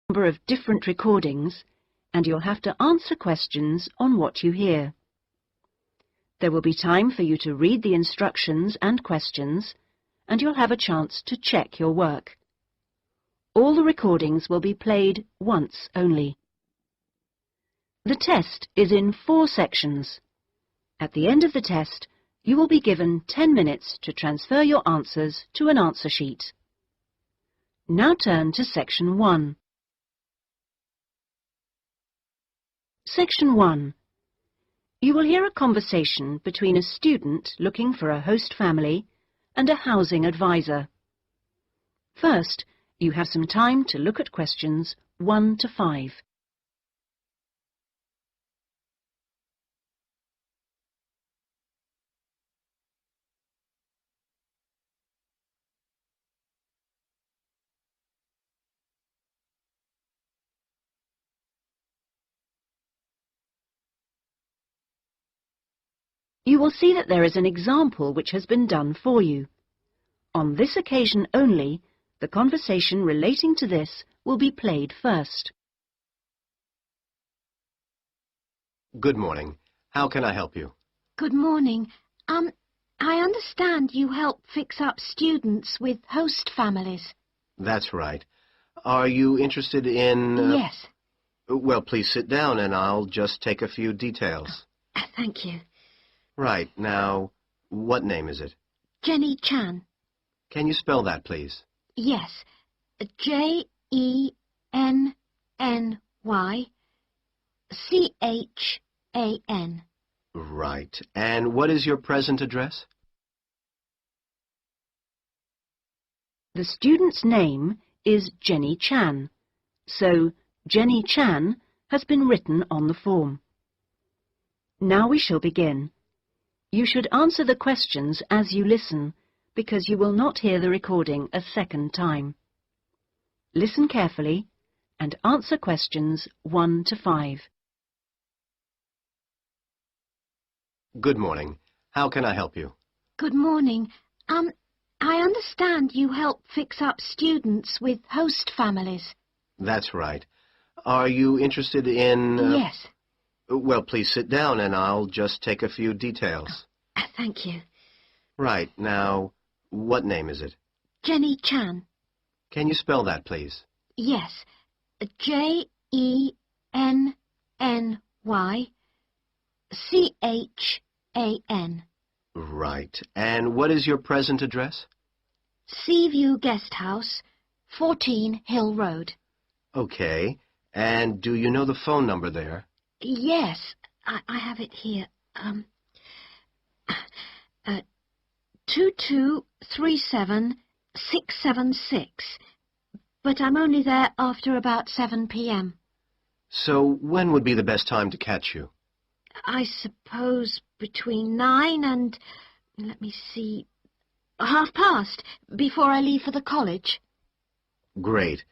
Number of different recordings, and you'll have to answer questions on what you hear. There will be time for you to read the instructions and questions, and you'll have a chance to check your work. All the recordings will be played once only. The test is in 4 sections. At the end of the test, you will be given 10 minutes to transfer your answers to an answer sheet. Now turn to Section 1. Section 1. You will hear a conversation between a student looking for a host family and a housing advisor. First, you have some time to look at questions 1 to 5. You will see that there is an example which has been done for you. On this occasion only, the conversation relating to this will be played first. Good morning. How can I help you? Good morning. I understand you help fix up students with host families. That's right. Are you interested in... Yes. Well, please sit down and I'll just take a few details. Thank you. Right. Now, what name is it? Jenny Chan. Can you spell that, please? Yes. Jenny-Chan. Right. And what is your present address? The student's name is Jenny Chan, so Jenny Chan has been written on the form. Now we shall begin. You should answer the questions as you listen, because you will not hear the recording a second time. Listen carefully and answer questions 1 to 5. Good morning. How can I help you? Good morning. I understand you help fix up students with host families. That's right. Are you interested in... Yes. Well, please sit down and I'll just take a few details. Thank you. Right. Now, what name is it? Jenny Chan. Can you spell that, please? Yes. Jenny-Chan. Right. And what is your present address? Seaview Guest House, 14 Hill Road. Okay. And do you know the phone number there? Yes, I have it here. 22376, but I'm only there after about 7 p.m. So when would be the best time to catch you? I suppose between 9 and, let me see, past, before I leave for the college. Great.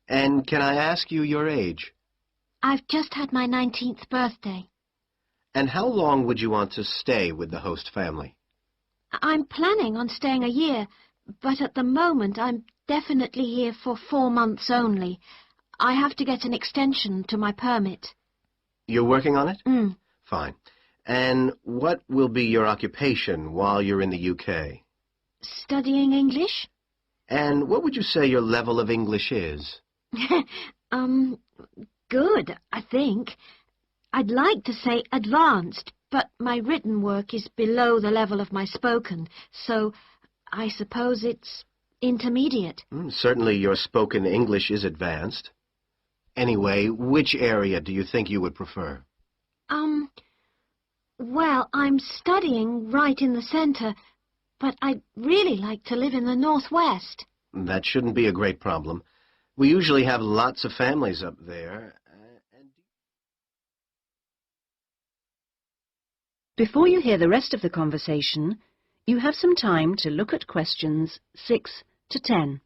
And can I ask you your age? I've just had my 19th birthday. And how long would you want to stay with the host family? I'm planning on staying a year, but at the moment I'm definitely here for 4 months only. I have to get an extension to my permit. You're working on it? Mm. Fine. And what will be your occupation while you're in the UK? Studying English? And what would you say your level of English is? Good, I think. I'd like to say advanced, but my written work is below the level of my spoken, so I suppose it's intermediate. Certainly your spoken English is advanced. Anyway, which area do you think you would prefer? Well, I'm studying right in the center, but I'd really like to live in the northwest. That shouldn't be a great problem. We usually have lots of families up there. Before you hear the rest of the conversation, you have some time to look at questions 6 to 10.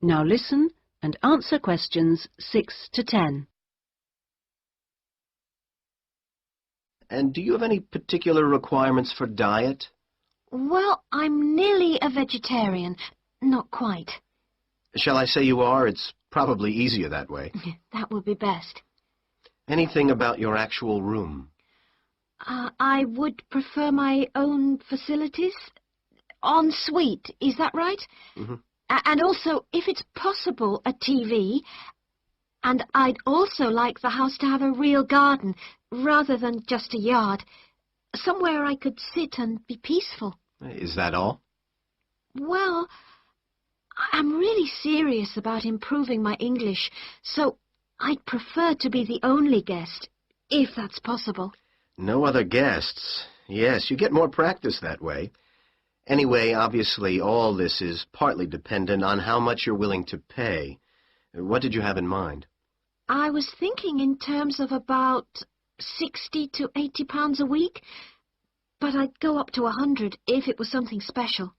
Now listen and answer questions 6 to 10. And do you have any particular requirements for diet? Well, I'm nearly a vegetarian. Not quite. Shall I say you are? It's probably easier that way. That would be best. Anything about your actual room? I would prefer my own facilities. En suite, is that right? Mm-hmm. And also, if it's possible, a TV. And I'd also like the house to have a real garden, rather than just a yard. Somewhere I could sit and be peaceful. Is that all? Well, I'm really serious about improving my English, so I'd prefer to be the only guest, if that's possible. No other guests. Yes, you get more practice that way. Anyway, obviously, all this is partly dependent on how much you're willing to pay. What did you have in mind? I was thinking in terms of about 60 to 80 pounds a week, but I'd go up to 100 if it was something special.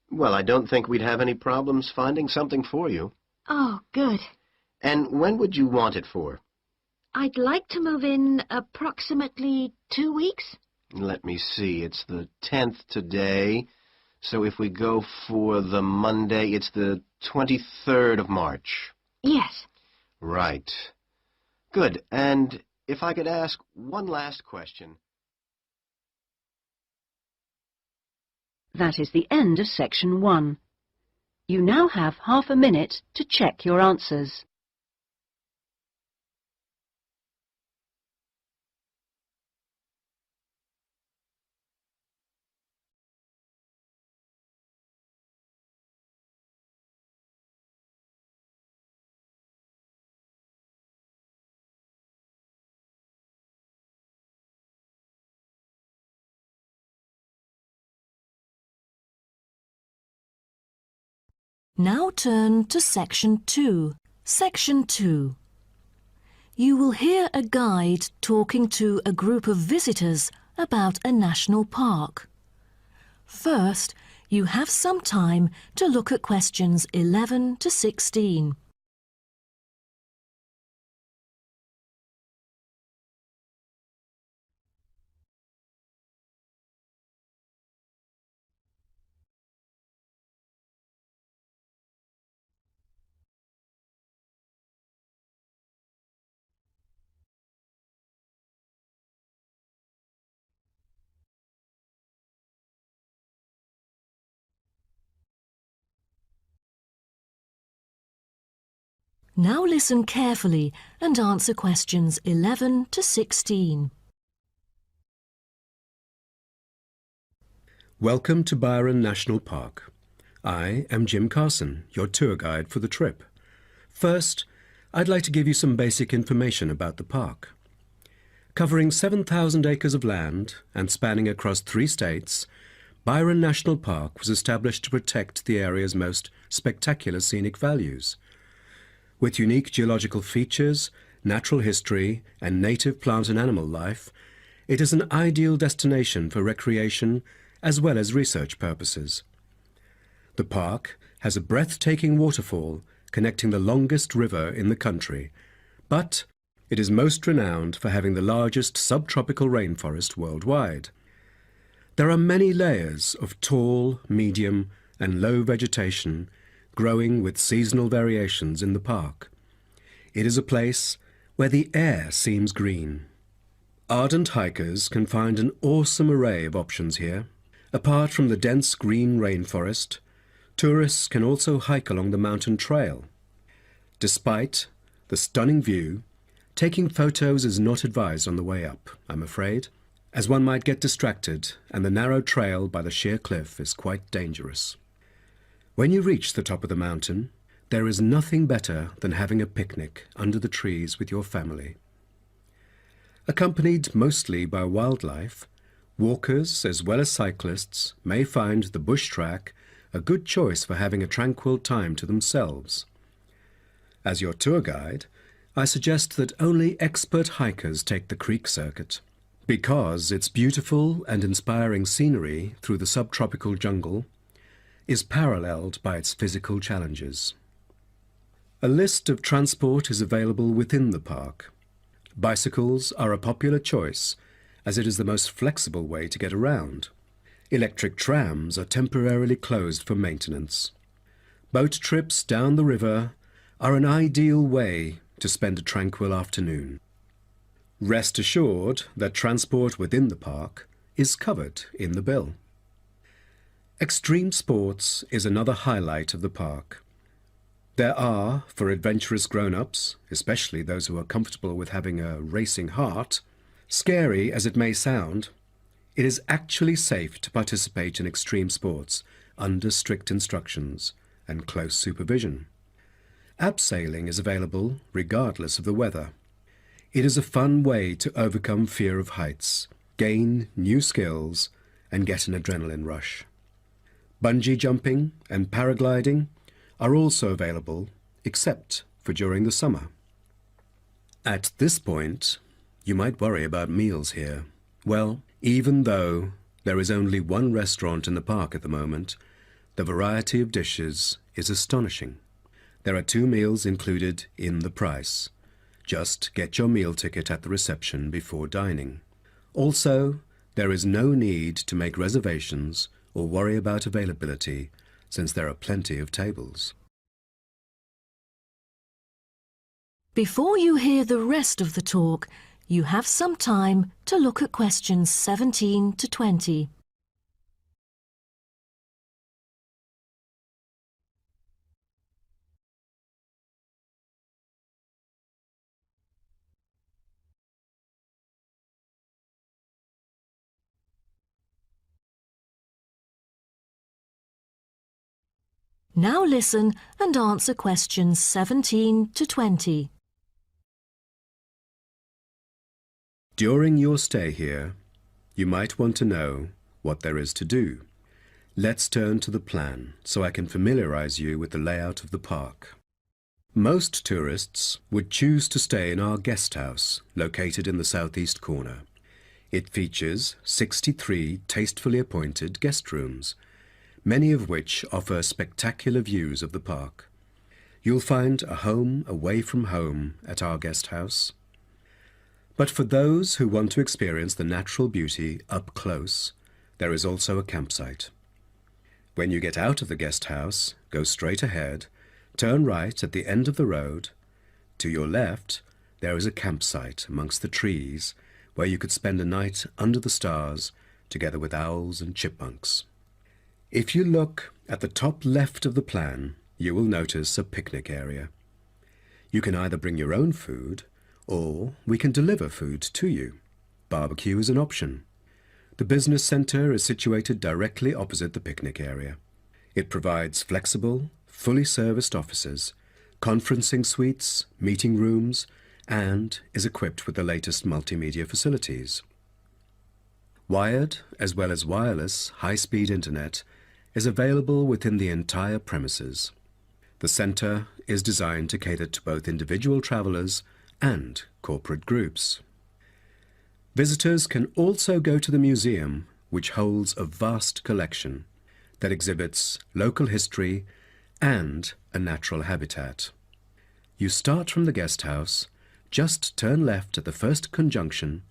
Well, I don't think we'd have any problems finding something for you. Oh, good. And when would you want it for? I'd like to move in approximately 2 weeks. Let me see, it's the 10th today, so if we go for the Monday, it's the 23rd of March. Yes. Right. Good, and if I could ask one last question. That is the end of section 1. You now have half a minute to check your answers. Now turn to Section 2. Section 2. You will hear a guide talking to a group of visitors about a national park. First, you have some time to look at questions 11 to 16. Now listen carefully and answer questions 11 to 16. Welcome to Byron National Park. I am Jim Carson, your tour guide for the trip. First, I'd like to give you some basic information about the park. Covering 7,000 acres of land and spanning across 3 states, Byron National Park was established to protect the area's most spectacular scenic values. With unique geological features, natural history, and native plant and animal life, it is an ideal destination for recreation as well as research purposes. The park has a breathtaking waterfall connecting the longest river in the country, but it is most renowned for having the largest subtropical rainforest worldwide. There are many layers of tall, medium, and low vegetation growing with seasonal variations in the park. It is a place where the air seems green. Ardent hikers can find an awesome array of options here. Apart from the dense green rainforest, tourists can also hike along the mountain trail. Despite the stunning view, taking photos is not advised on the way up, I'm afraid, as one might get distracted and the narrow trail by the sheer cliff is quite dangerous. When you reach the top of the mountain, there is nothing better than having a picnic under the trees with your family. Accompanied mostly by wildlife, walkers as well as cyclists may find the bush track a good choice for having a tranquil time to themselves. As your tour guide, I suggest that only expert hikers take the creek circuit, because its beautiful and inspiring scenery through the subtropical jungle is paralleled by its physical challenges. A list of transport is available within the park. Bicycles are a popular choice as it is the most flexible way to get around. Electric trams are temporarily closed for maintenance. Boat trips down the river are an ideal way to spend a tranquil afternoon. Rest assured that transport within the park is covered in the bill. Extreme sports is another highlight of the park. There are, for adventurous grown-ups, especially those who are comfortable with having a racing heart, scary as it may sound, it is actually safe to participate in extreme sports under strict instructions and close supervision. Abseiling is available regardless of the weather. It is a fun way to overcome fear of heights, gain new skills, and get an adrenaline rush. Bungee jumping and paragliding are also available, except for during the summer. At this point, you might worry about meals here. Well, even though there is only one restaurant in the park at the moment, the variety of dishes is astonishing. There are 2 meals included in the price. Just get your meal ticket at the reception before dining. Also, there is no need to make reservations or worry about availability, since there are plenty of tables. Before you hear the rest of the talk, you have some time to look at questions 17 to 20. Now listen and answer questions 17 to 20. During your stay here, you might want to know what there is to do. Let's turn to the plan so I can familiarize you with the layout of the park. Most tourists would choose to stay in our guest house, located in the southeast corner. It features 63 tastefully appointed guest rooms, many of which offer spectacular views of the park. You'll find a home away from home at our guest house. But for those who want to experience the natural beauty up close, there is also a campsite. When you get out of the guest house, go straight ahead, turn right at the end of the road. To your left, there is a campsite amongst the trees where you could spend a night under the stars together with owls and chipmunks. If you look at the top left of the plan, you will notice a picnic area. You can either bring your own food, or we can deliver food to you. Barbecue is an option. The business centre is situated directly opposite the picnic area. It provides flexible, fully serviced offices, conferencing suites, meeting rooms, and is equipped with the latest multimedia facilities. Wired, as well as wireless, high-speed internet is available within the entire premises. The centre is designed to cater to both individual travellers and corporate groups. Visitors can also go to the museum, which holds a vast collection that exhibits local history and a natural habitat. You start from the guest house, just turn left at the first conjunction,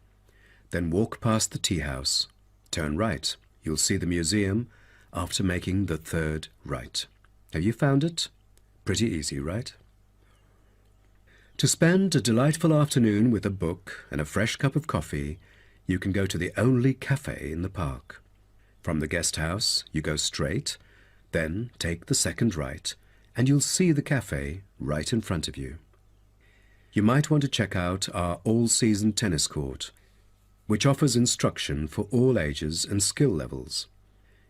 then walk past the tea house. Turn right. You'll see the museum after making the third right. Have you found it? Pretty easy, right? To spend a delightful afternoon with a book and a fresh cup of coffee, you can go to the only cafe in the park. From the guest house, you go straight, then take the second right, and you'll see the cafe right in front of you. You might want to check out our all-season tennis court, which offers instruction for all ages and skill levels.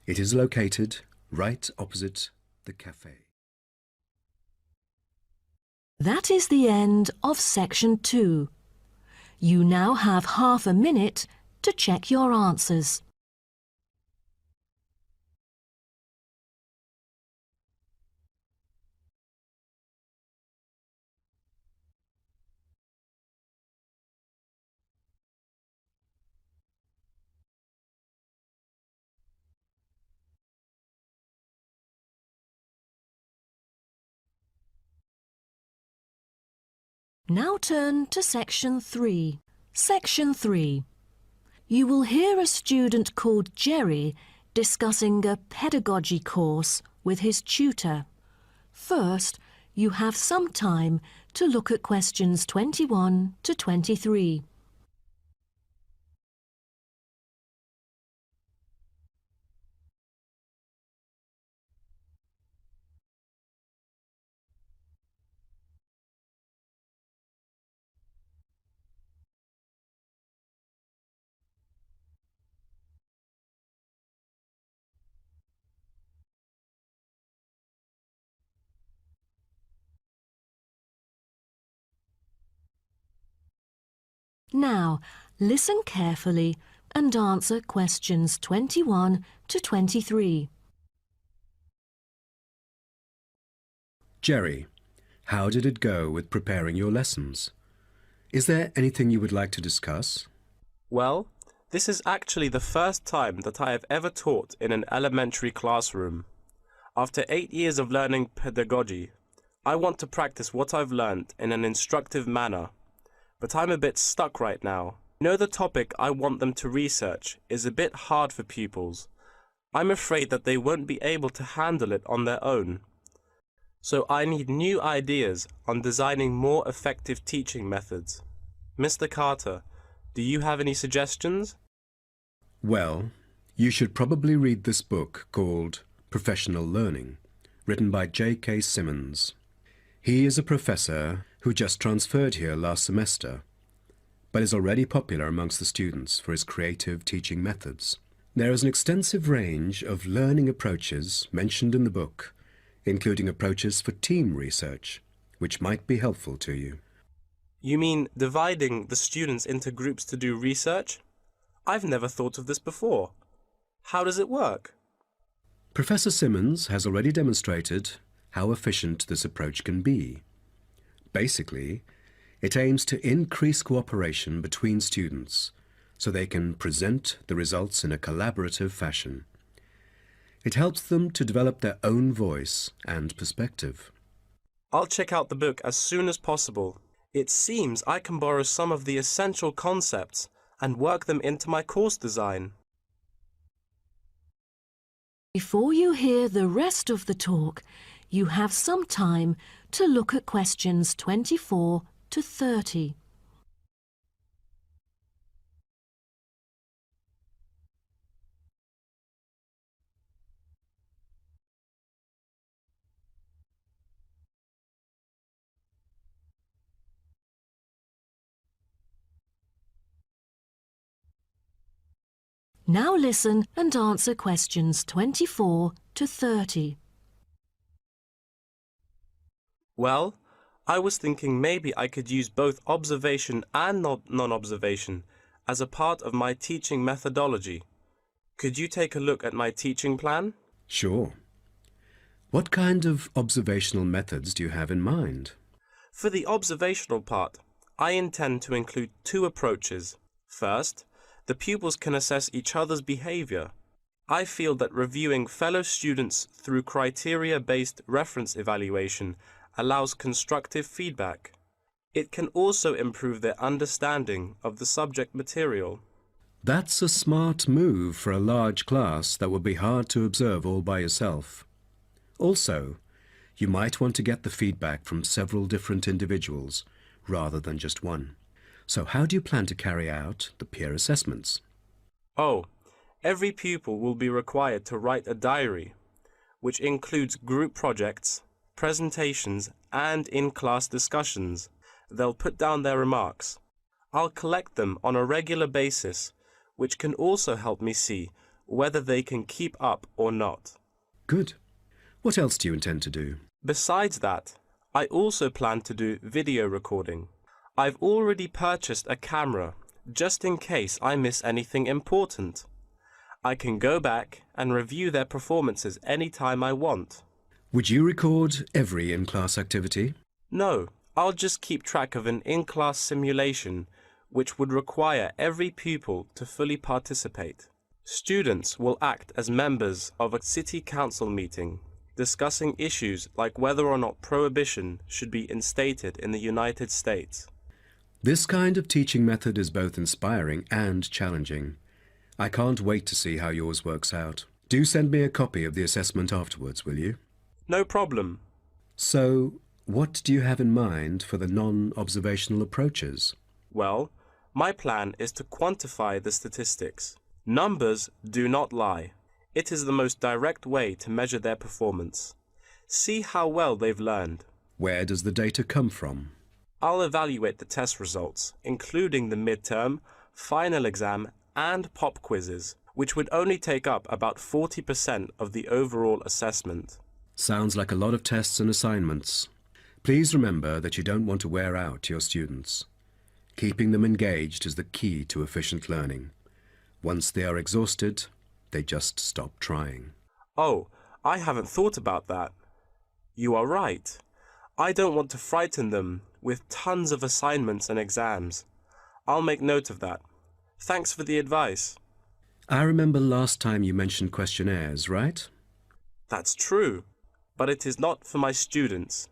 It is located right opposite the cafe. That is the end of section 2. You now have half a minute to check your answers. Now turn to Section 3. Section 3. You will hear a student called Jerry discussing a pedagogy course with his tutor. First, you have some time to look at questions 21 to 23. Now, listen carefully and answer questions 21 to 23. Jerry, how did it go with preparing your lessons? Is there anything you would like to discuss? Well, this is actually the first time that I have ever taught in an elementary classroom. After 8 years of learning pedagogy, I want to practice what I've learned in an instructive manner. But I'm a bit stuck right now. You know, the topic I want them to research is a bit hard for pupils. I'm afraid that they won't be able to handle it on their own. So I need new ideas on designing more effective teaching methods. Mr. Carter, do you have any suggestions? Well, you should probably read this book called Professional Learning, written by J.K. Symonds. He is a professor who just transferred here last semester, but is already popular amongst the students for his creative teaching methods. There is an extensive range of learning approaches mentioned in the book, including approaches for team research, which might be helpful to you. You mean dividing the students into groups to do research? I've never thought of this before. How does it work? Professor Symonds has already demonstrated how efficient this approach can be. Basically, it aims to increase cooperation between students so they can present the results in a collaborative fashion. It helps them to develop their own voice and perspective. I'll check out the book as soon as possible. It seems I can borrow some of the essential concepts and work them into my course design. Before you hear the rest of the talk, you have some time to look at questions 24 to 30. Now listen and answer questions 24 to 30. Well, I was thinking maybe I could use both observation and non-observation as a part of my teaching methodology. Could you take a look at my teaching plan? Sure. What kind of observational methods do you have in mind? For the observational part, I intend to include two approaches. First, the pupils can assess each other's behavior. I feel that reviewing fellow students through criteria-based reference evaluation allows constructive feedback. It can also improve their understanding of the subject material. That's a smart move for a large class that would be hard to observe all by yourself. Also, you might want to get the feedback from several different individuals rather than just one. So how do you plan to carry out the peer assessments? Oh, every pupil will be required to write a diary, which includes group projects, presentations, and in-class discussions. They'll put down their remarks. I'll collect them on a regular basis, which can also help me see whether they can keep up or not. Good. What else do you intend to do? Besides that, I also plan to do video recording. I've already purchased a camera, just in case I miss anything important. I can go back and review their performances anytime I want. Would you record every in-class activity? No, I'll just keep track of an in-class simulation, which would require every pupil to fully participate. Students will act as members of a city council meeting. discussing issues like whether or not prohibition should be instated in the United States. This kind of teaching method is both inspiring and challenging. I can't wait to see how yours works out. Do send me a copy of the assessment afterwards, will you? No problem. So, what do you have in mind for the non-observational approaches? Well, my plan is to quantify the statistics. Numbers do not lie. It is the most direct way to measure their performance. See how well they've learned. Where does the data come from? I'll evaluate the test results, including the midterm, final exam, and pop quizzes, which would only take up about 40% of the overall assessment. Sounds like a lot of tests and assignments. Please remember that you don't want to wear out your students. Keeping them engaged is the key to efficient learning. Once they are exhausted, they just stop trying. Oh, I haven't thought about that. You are right. I don't want to frighten them with tons of assignments and exams. I'll make note of that. Thanks for the advice. I remember last time you mentioned questionnaires, right? That's true, but it is not for my students.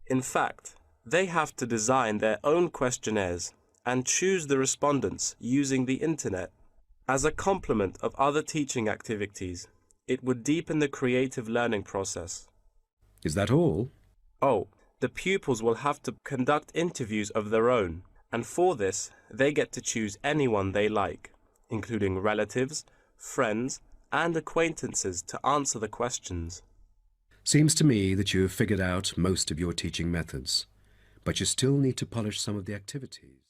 In fact, they have to design their own questionnaires and choose the respondents using the internet. As a complement of other teaching activities, it would deepen the creative learning process. Is that all? Oh, the pupils will have to conduct interviews of their own, and for this, they get to choose anyone they like, including relatives, friends, and acquaintances to answer the questions. Seems to me that you have figured out most of your teaching methods, but you still need to polish some of the activities.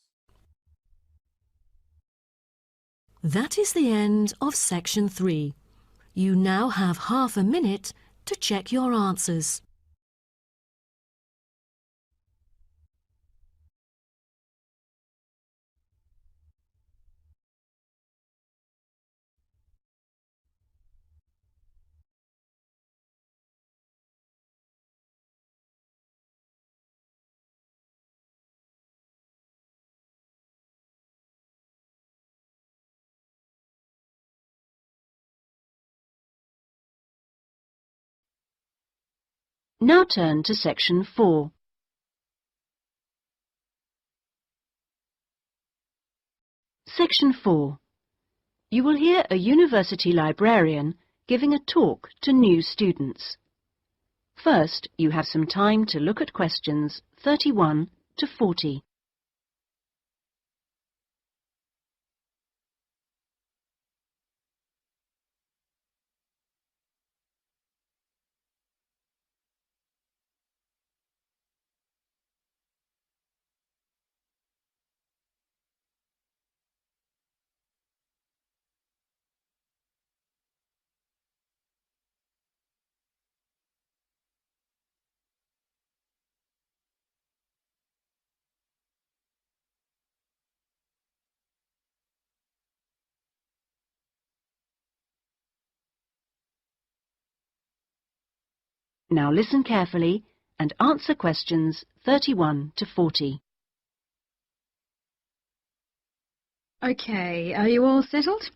That is the end of section 3. You now have half a minute to check your answers. Now turn to section 4. Section 4. You will hear a university librarian giving a talk to new students. First, you have some time to look at questions 31 to 40. Now listen carefully and answer questions 31 to 40. Okay, are you all settled?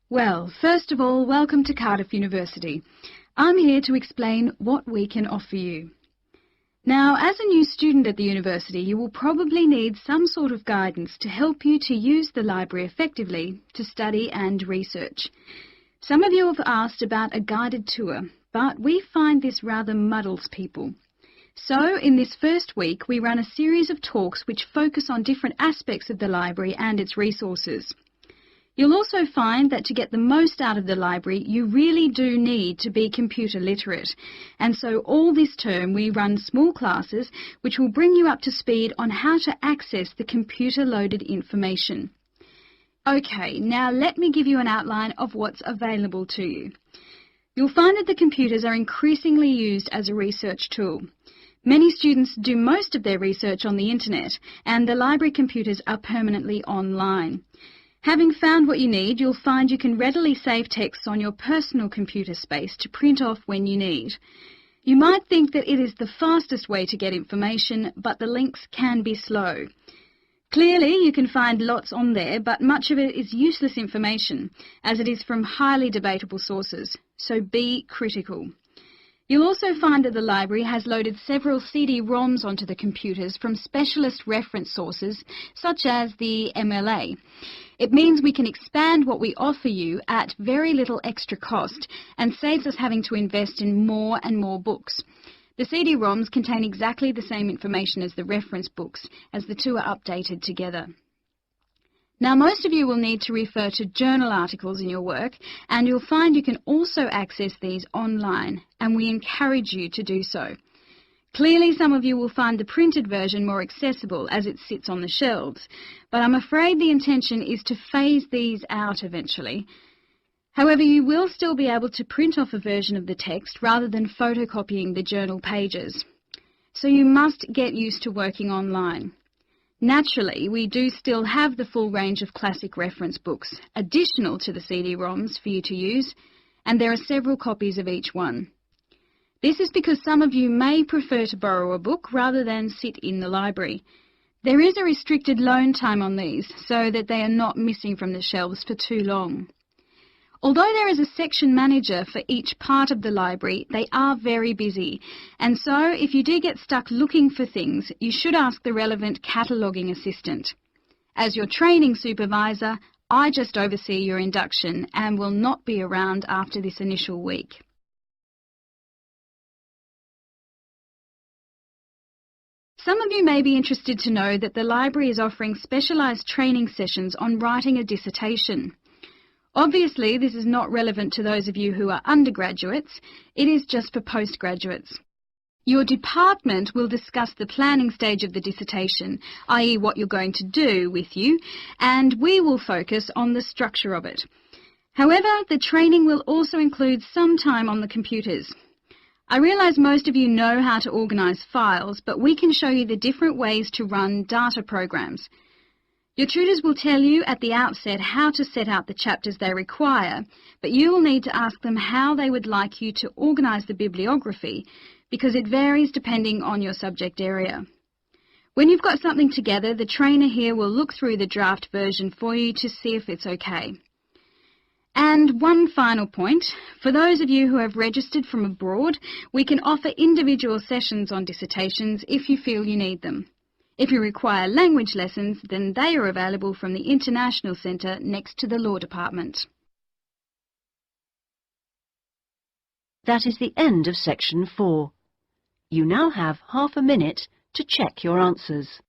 Well, first of all, welcome to Cardiff University. I'm here to explain what we can offer you. Now, as a new student at the university, you will probably need some sort of guidance to help you to use the library effectively to study and research. Some of you have asked about a guided tour, but we find this rather muddles people. So, in this first week, we run a series of talks which focus on different aspects of the library and its resources. You'll also find that to get the most out of the library, you really do need to be computer literate. And so all this term we run small classes which will bring you up to speed on how to access the computer-loaded information. Okay, now let me give you an outline of what's available to you. You'll find that the computers are increasingly used as a research tool. Many students do most of their research on the internet, and the library computers are permanently online. Having found what you need, you'll find you can readily save texts on your personal computer space to print off when you need. You might think that it is the fastest way to get information, but the links can be slow. Clearly, you can find lots on there, but much of it is useless information, as it is from highly debatable sources, so be critical. You'll also find that the library has loaded several CD-ROMs onto the computers from specialist reference sources such as the MLA. It means we can expand what we offer you at very little extra cost and saves us having to invest in more and more books. The CD-ROMs contain exactly the same information as the reference books, as the two are updated together. Now, most of you will need to refer to journal articles in your work, and you'll find you can also access these online, and we encourage you to do so. Clearly, some of you will find the printed version more accessible as it sits on the shelves, but I'm afraid the intention is to phase these out eventually. However, you will still be able to print off a version of the text rather than photocopying the journal pages. So you must get used to working online. Naturally, we do still have the full range of classic reference books, additional to the CD-ROMs for you to use, and there are several copies of each one. This is because some of you may prefer to borrow a book rather than sit in the library. There is a restricted loan time on these, so that they are not missing from the shelves for too long. Although there is a section manager for each part of the library, they are very busy, and so if you do get stuck looking for things, you should ask the relevant cataloguing assistant. As your training supervisor, I just oversee your induction and will not be around after this initial week. Some of you may be interested to know that the library is offering specialised training sessions on writing a dissertation. Obviously, this is not relevant to those of you who are undergraduates. It is just for postgraduates. Your department will discuss the planning stage of the dissertation, i.e. what you're going to do with you, and we will focus on the structure of it. However, the training will also include some time on the computers. I realise most of you know how to organise files, but we can show you the different ways to run data programs. Your tutors will tell you at the outset how to set out the chapters they require, but you will need to ask them how they would like you to organise the bibliography, because it varies depending on your subject area. When you've got something together, the trainer here will look through the draft version for you to see if it's okay. And one final point, for those of you who have registered from abroad, we can offer individual sessions on dissertations if you feel you need them. If you require language lessons, then they are available from the International Centre next to the Law Department. That is the end of section 4. You now have half a minute to check your answers.